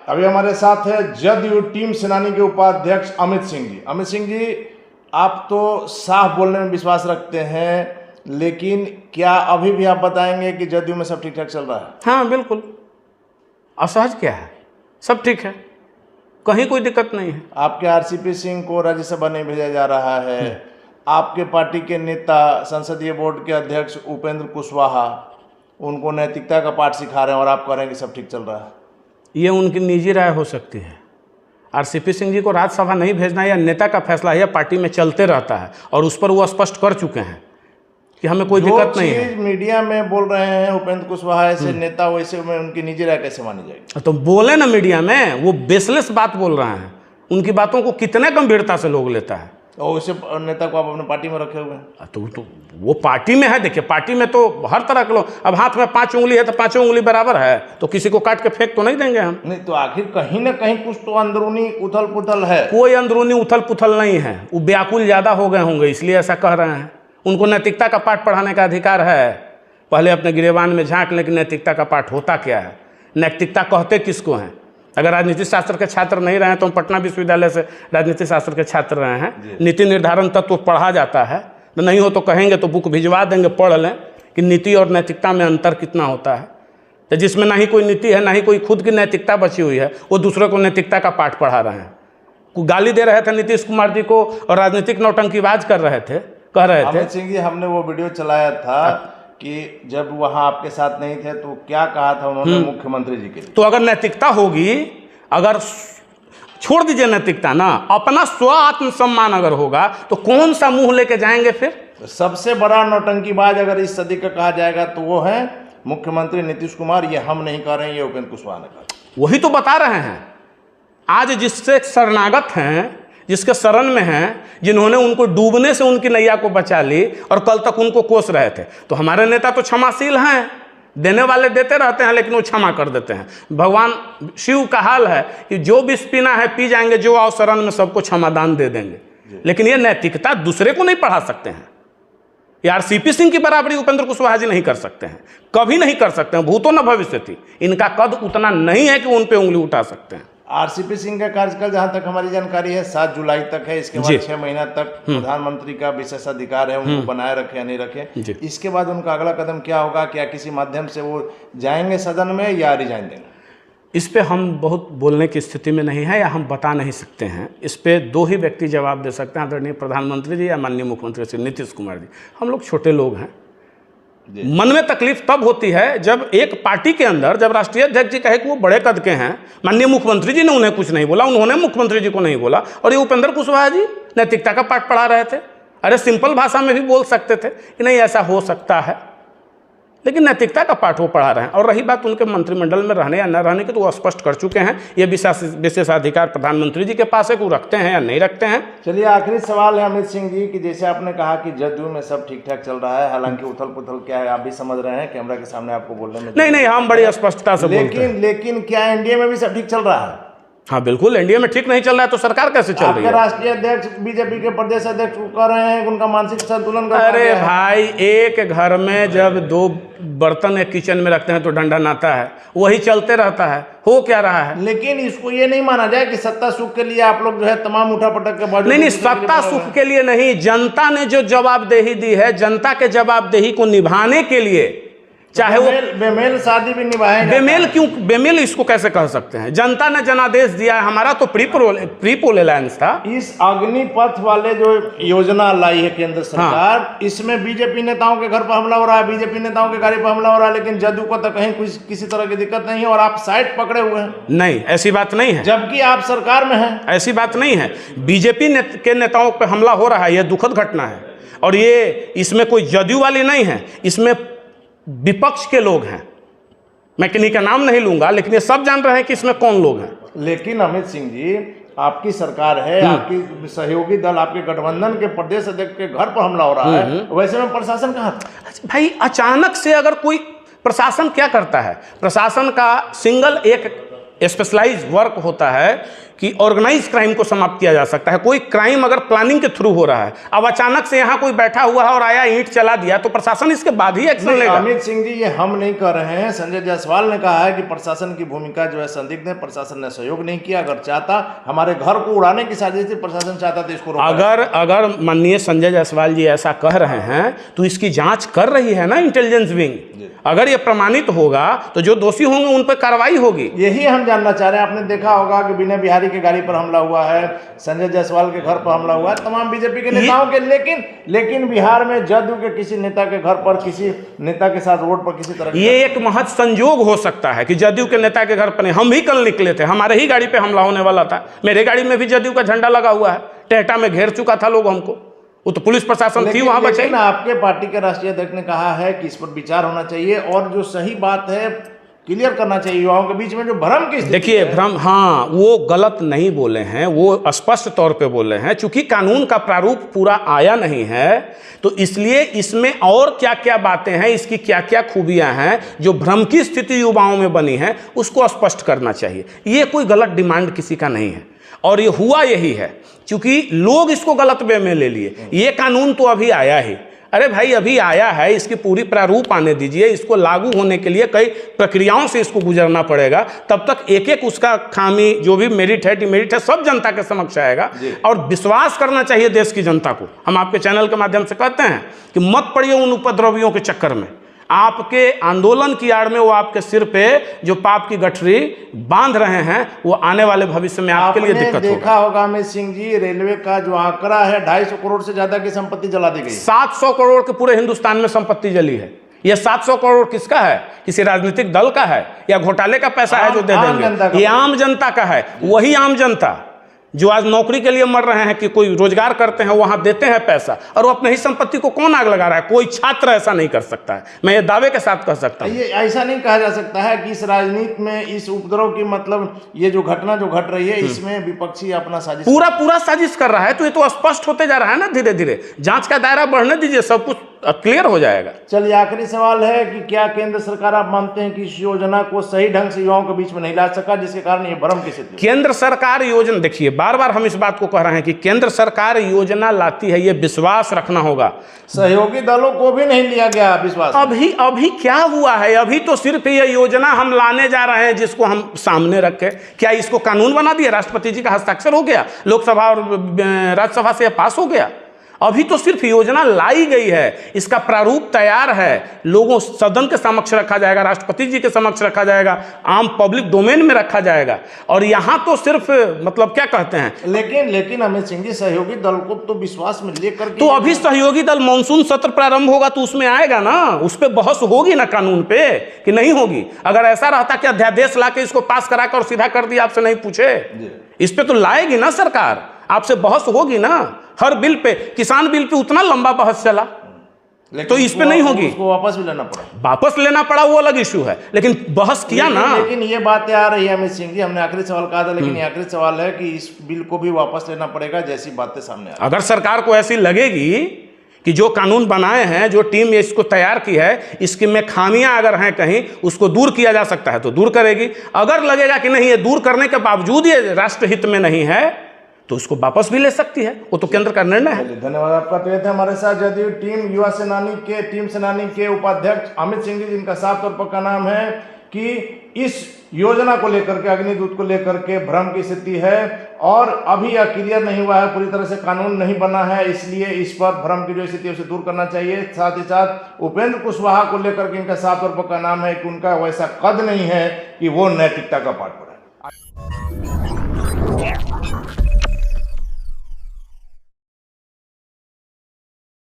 अभी हमारे साथ है जदयू टीम सेनानी के उपाध्यक्ष अमित सिंह जी। अमित सिंह जी, आप तो साफ बोलने में विश्वास रखते हैं, लेकिन क्या अभी भी आप बताएंगे कि जदयू में सब ठीक ठाक चल रहा है? हाँ बिल्कुल, असहज क्या है, सब ठीक है, कहीं कोई दिक्कत नहीं है। आपके आरसीपी सिंह को राज्यसभा नहीं भेजा जा रहा है, आपके पार्टी के नेता संसदीय बोर्ड के अध्यक्ष उपेंद्र कुशवाहा उनको नैतिकता का पाठ सिखा रहे हैं और आप कह रहे हैं कि सब ठीक चल रहा है। ये उनकी निजी राय हो सकती है। आरसीपी सिंह जी को राज्यसभा नहीं भेजना या नेता का फैसला है, पार्टी में चलते रहता है और उस पर वो स्पष्ट कर चुके हैं कि हमें कोई दिक्कत नहीं है। मीडिया में बोल रहे हैं उपेंद्र कुशवाहा ऐसे नेता, वैसे में उनकी निजी राय कैसे मानी जाएगी? तो बोले ना मीडिया में, वो बेसलेस बात बोल रहे हैं, उनकी बातों को कितने गंभीरता से लोग लेता है। और उसे नेता को आप अपने पार्टी में रखे हुए हैं? तो वो पार्टी में है। देखिए, पार्टी में तो हर तरह के लोग, अब हाथ में 5 उंगली है तो 5 उंगली बराबर है, तो किसी को काट के फेंक तो नहीं देंगे हम। नहीं तो आखिर कहीं ना कहीं कुछ तो अंदरूनी उथल पुथल है। कोई अंदरूनी उथल पुथल नहीं है, वो व्याकुल ज़्यादा हो गए होंगे इसलिए ऐसा कह रहे हैं। उनको नैतिकता का पाठ पढ़ाने का अधिकार है, पहले अपने गिरेबान में झांक, लेकिन नैतिकता का पाठ होता क्या है, नैतिकता कहते किसको हैं? अगर राजनीति शास्त्र के छात्र नहीं रहे हैं तो हम पटना विश्वविद्यालय से राजनीति शास्त्र के छात्र रहे हैं, नीति निर्धारण तत्व पढ़ा जाता है, तो नहीं हो तो कहेंगे तो बुक भिजवा देंगे, पढ़ लें कि नीति और नैतिकता में अंतर कितना होता है। तो जिसमें ना ही कोई नीति है, ना ही कोई खुद की नैतिकता बची हुई है, वो दूसरे को नैतिकता का पाठ पढ़ा रहे हैं। को गाली दे रहे थे नीतीश कुमार जी को और राजनीतिक नौटंकीबाज कर रहे थे, कह रहे थे। अमित सिंह जी, हमने वो वीडियो चलाया था कि जब वहाँ आपके साथ नहीं थे तो क्या कहा था उन्होंने मुख्यमंत्री जी के लिए। तो अगर नैतिकता होगी, अगर छोड़ दीजिए नैतिकता ना, अपना स्व आत्मसम्मान अगर होगा तो कौन सा मुंह लेके जाएंगे फिर? सबसे बड़ा नौटंकीबाज अगर इस सदी का कहा जाएगा तो वो है मुख्यमंत्री नीतीश कुमार। ये हम नहीं कह रहे हैं, ये उपेंद्र कुशवाहा ने कहा। वही तो बता रहे हैं। आज जिससे शरणागत हैं, जिसके शरण में हैं, जिन्होंने उनको डूबने से उनकी नैया को बचा ली और कल तक उनको कोस रहे थे, तो हमारे नेता तो क्षमाशील हैं, देने वाले देते रहते हैं, लेकिन वो क्षमा कर देते हैं। भगवान शिव का हाल है कि जो विष पीना है पी जाएंगे, जो आओ शरण में सबको क्षमादान दे देंगे। लेकिन ये नैतिकता दूसरे को नहीं पढ़ा सकते हैं। यार आरसीपी सिंह की बराबरी उपेंद्र कुशवाहा जी नहीं कर सकते हैं, कभी नहीं कर सकते हैं, भूतो न भविष्यति। इनका कद उतना नहीं है कि उन पे उंगली उठा सकते हैं। आरसीपी सिंह का कार्यकाल जहां तक हमारी जानकारी है 7 जुलाई तक है। इसके बाद 6 महीना तक प्रधानमंत्री का विशेषाधिकार है, उनको बनाए रखे या नहीं रखे। इसके बाद उनका अगला कदम क्या होगा? क्या किसी माध्यम से वो जाएंगे सदन में या रिजाइन देंगे? इस पे हम बहुत बोलने की स्थिति में नहीं है या हम बता नहीं सकते हैं। इस पे 2 ही व्यक्ति जवाब दे सकते हैं, आदरणीय प्रधानमंत्री जी या माननीय मुख्यमंत्री श्री नीतीश कुमार जी। हम लोग छोटे लोग हैं, मन में तकलीफ तब होती है जब एक पार्टी के अंदर, जब राष्ट्रीय अध्यक्ष जी कहे कि वो बड़े कद के हैं, माननीय मुख्यमंत्री जी ने उन्हें कुछ नहीं बोला, उन्होंने मुख्यमंत्री जी को नहीं बोला, और ये उपेंद्र कुशवाहा जी नैतिकता का पाठ पढ़ा रहे थे। अरे सिंपल भाषा में भी बोल सकते थे कि नहीं ऐसा हो सकता है, लेकिन नैतिकता का पाठ वो पढ़ा रहे हैं। और रही बात उनके मंत्रिमंडल में रहने या न रहने की, तो वो स्पष्ट कर चुके हैं। ये विशेषाधिकार प्रधानमंत्री जी के पास है कि वो रखते हैं या नहीं रखते हैं। चलिए, आखिरी सवाल है अमित सिंह जी कि जैसे आपने कहा कि जदयू में सब ठीक ठाक चल रहा है, हालांकि उथल पुथल क्या है आप भी समझ रहे हैं, कैमरा के सामने आपको बोलने में नहीं, हम बड़ी स्पष्टता से बोलते हैं। लेकिन क्या एनडीए में भी सब ठीक चल रहा है? हाँ बिल्कुल, एनडीए में ठीक नहीं चल रहा है तो सरकार कैसे चल रही है? राष्ट्रीय अध्यक्ष बीजेपी के प्रदेश अध्यक्ष कह रहे हैं उनका मानसिक संतुलन। अरे भाई, एक घर में जब 2 बर्तन एक किचन में रखते हैं तो डंडा नाता है, वही चलते रहता है। हो क्या रहा है? लेकिन इसको ये नहीं माना जाए कि सत्ता सुख के लिए आप लोग जो है तमाम उठापटक के बावजूद। नहीं, सत्ता सुख के लिए नहीं, जनता ने जो जवाबदेही दी है, जनता के जवाबदेही को निभाने के लिए, चाहे वो बेमेल शादी भी निभाए। बेमेल क्यों? बेमेल इसको कैसे कह सकते हैं? जनता ने जनादेश दिया है, हमारा तो प्री पोल अलायंस था। इस अग्निपथ वाले जो योजना लाई है केंद्र सरकार, हाँ। इसमें बीजेपी नेताओं के घर पर हमला हो रहा है, बीजेपी नेताओं के गाड़ी पर हमला हो रहा है, लेकिन जदयू को तो कहीं किसी तरह की दिक्कत नहीं है और आप साइड पकड़े हुए हैं। नहीं, ऐसी बात नहीं है, जबकि आप सरकार में हैं। ऐसी बात नहीं है। बीजेपी के नेताओं पर हमला हो रहा है, यह दुखद घटना है, और ये इसमें कोई जदयू वाली नहीं है, इसमें विपक्ष के लोग हैं। मैं किन्हीं का नाम नहीं लूंगा, लेकिन ये सब जान रहे हैं कि इसमें कौन लोग हैं। लेकिन अमित सिंह जी, आपकी सरकार है, आपकी सहयोगी दल, आपके गठबंधन के प्रदेश अध्यक्ष के घर पर हमला हो रहा है, वैसे में प्रशासन कहाँ था? भाई, अचानक से अगर कोई प्रशासन क्या करता है? प्रशासन का सिंगल एक स्पेशलाइज वर्क होता है कि ऑर्गेनाइज क्राइम को समाप्त किया जा सकता है। कोई क्राइम अगर प्लानिंग के थ्रू हो रहा है, अब अचानक से यहाँ कोई बैठा हुआ है और आया ईंट चला दिया, तो प्रशासन इसके बाद ही एक्शन लेगा। अमित सिंह जी, ये हम नहीं कर रहे हैं। संजय जायसवाल ने कहा है कि प्रशासन की भूमिका जो है संदिग्ध है, प्रशासन ने सहयोग नहीं किया। अगर चाहता, हमारे घर को उड़ाने की साजिश थी, प्रशासन चाहता तो इसको अगर माननीय संजय जायसवाल जी ऐसा कह रहे हैं तो इसकी जांच कर रही है ना इंटेलिजेंस विंग। अगर ये प्रमाणित होगा तो जो दोषी होंगे उन पर कार्रवाई होगी। यही हम जानना चाह रहे हैं। आपने देखा होगा कि विनय बिहारी की गाड़ी पर हमला हुआ है, संजय जायसवाल के घर पर हमला हुआ है, तमाम बीजेपी के नेताओं के, लेकिन बिहार में जदयू के किसी नेता के घर पर, किसी नेता के साथ रोड पर किसी तरह, ये एक महत संजोग हो सकता है कि जदयू के नेता के घर पर नहीं। हम भी कल निकले थे, हमारे ही गाड़ी पे हमला होने वाला था, मेरे गाड़ी में भी जदयू का झंडा लगा हुआ है, टेहटा में घेर चुका था लोग हमको, वो तो पुलिस प्रशासन थी वहां बचाई। आपके पार्टी के राष्ट्रीय अध्यक्ष ने कहा है कि इस पर विचार होना चाहिए और जो सही बात है क्लियर करना चाहिए युवाओं के बीच में जो भ्रम की स्थिति। देखिए भ्रम, हाँ, वो गलत नहीं बोले हैं, वो स्पष्ट तौर पे बोले हैं। चूंकि कानून का प्रारूप पूरा आया नहीं है तो इसलिए इसमें और क्या क्या बातें हैं, इसकी क्या क्या खूबियां हैं, जो भ्रम की स्थिति युवाओं में बनी है उसको स्पष्ट करना चाहिए। ये कोई गलत डिमांड किसी का नहीं है और ये हुआ यही है, क्योंकि लोग इसको गलत वे में ले लिए। ये कानून तो अभी आया ही, अरे भाई अभी आया है, इसकी पूरी प्रारूप आने दीजिए। इसको लागू होने के लिए कई प्रक्रियाओं से इसको गुजरना पड़ेगा, तब तक एक एक उसका खामी, जो भी मेरिट है डिमेरिट है, सब जनता के समक्ष आएगा। और विश्वास करना चाहिए देश की जनता को। हम आपके चैनल के माध्यम से कहते हैं कि मत पड़िए उन उपद्रवियों के चक्कर में। आपके आंदोलन की आड़ में वो आपके सिर पे जो पाप की गठरी बांध रहे हैं, वो आने वाले भविष्य में आपके लिए दिक्कत होगा। देखा होगा अमित सिंह जी, रेलवे का जो आंकड़ा है 250 करोड़ से ज्यादा की संपत्ति जला दी गई। 700 करोड़ के पूरे हिंदुस्तान में संपत्ति जली है। ये 700 करोड़ किसका है? किसी राजनीतिक दल का है या घोटाले का पैसा है जो दे देंगे? ये आम जनता का है। वही आम जनता जो आज नौकरी के लिए मर रहे हैं कि कोई रोजगार करते हैं, वहां देते हैं पैसा, और वो अपने ही संपत्ति को कौन आग लगा रहा है? कोई छात्र ऐसा नहीं कर सकता है, मैं ये दावे के साथ कह सकता हूं। ये ऐसा नहीं कहा जा सकता है कि इस राजनीति में इस उपद्रव की, मतलब ये जो घटना जो घट रही है इसमें विपक्षी अपना साजिश पूरा साजिश कर रहा है। तो ये तो स्पष्ट होते जा रहा है ना धीरे धीरे। जांच का दायरा बढ़ने दीजिए, सब कुछ क्लियर हो जाएगा। चलिए, आखिरी सवाल है कि क्या केंद्र सरकार, आप मानते हैं कि इस योजना को सही ढंग से युवाओं के बीच में नहीं ला सका, जिसके कारण ये भ्रम की स्थिति? केंद्र सरकार योजना, देखिए बार बार हम इस बात को कह रहे हैं कि केंद्र सरकार योजना लाती है, ये विश्वास रखना होगा। सहयोगी दलों को भी नहीं लिया गया विश्वास। अभी क्या हुआ है? अभी तो सिर्फ ये योजना हम लाने जा रहे हैं जिसको हम सामने रखे। क्या इसको कानून बना दिया? राष्ट्रपति जी का हस्ताक्षर हो गया, लोकसभा और राज्यसभा से पास हो गया। अभी तो सिर्फ योजना लाई गई है, इसका प्रारूप तैयार है, लोगों सदन के समक्ष रखा जाएगा, राष्ट्रपति जी के समक्ष रखा जाएगा, आम पब्लिक डोमेन में रखा जाएगा। और यहाँ तो सिर्फ मतलब क्या कहते हैं, लेकिन अमित सिंह जी, सहयोगी दल को तो विश्वास में लेकर तो अभी सहयोगी दल मानसून सत्र प्रारंभ होगा तो उसमें आएगा ना, उस पर बहस होगी ना कानून पे, कि नहीं होगी? अगर ऐसा रहता कि अध्यादेश ला के इसको पास करा कर सीधा कर दिया, आपसे नहीं पूछे, इस पे तो लाएगी ना सरकार, आपसे बहस होगी ना। हर बिल पे, किसान बिल पे उतना लंबा बहस चला, तो इस पे नहीं होगी। उसको वापस भी लेना पड़ा, वापस लेना पड़ा वो अलग इशू है, लेकिन बहस किया ना। लेकिन ये बातें आ रही है अमित सिंह जी, हमने आखिरी सवाल कहा था, लेकिन ये आखिरी सवाल है कि इस बिल को भी वापस लेना पड़ेगा, जैसी बातें सामने आ रही। अगर सरकार को ऐसी लगेगी कि जो कानून बनाए हैं, जो टीम इसको तैयार की है, इसकी में खामियां अगर हैं कहीं, उसको दूर किया जा सकता है तो दूर करेगी। अगर लगेगा कि नहीं, ये दूर करने के बावजूद ये राष्ट्रहित में नहीं है, तो उसको वापस भी ले सकती है, वो तो केंद्र का निर्णय है। धन्यवाद आपका। तो ये थे हमारे साथ जदयू टीम सेनानी के उपाध्यक्ष अमित सिंह जी, जिनका साफ तौर पर का नाम है कि इस योजना को लेकर के, अग्निदूत को लेकर के भ्रम की स्थिति है और अभी यह क्लियर नहीं हुआ है, पूरी तरह से कानून नहीं बना है, इसलिए इस पर भ्रम की जो स्थिति है उसे दूर करना चाहिए। साथ ही साथ उपेंद्र कुशवाहा को लेकर के इनका साफ तौर पर का नाम है कि उनका वैसा कद नहीं है कि वो नैतिकता का पाठ पढ़े।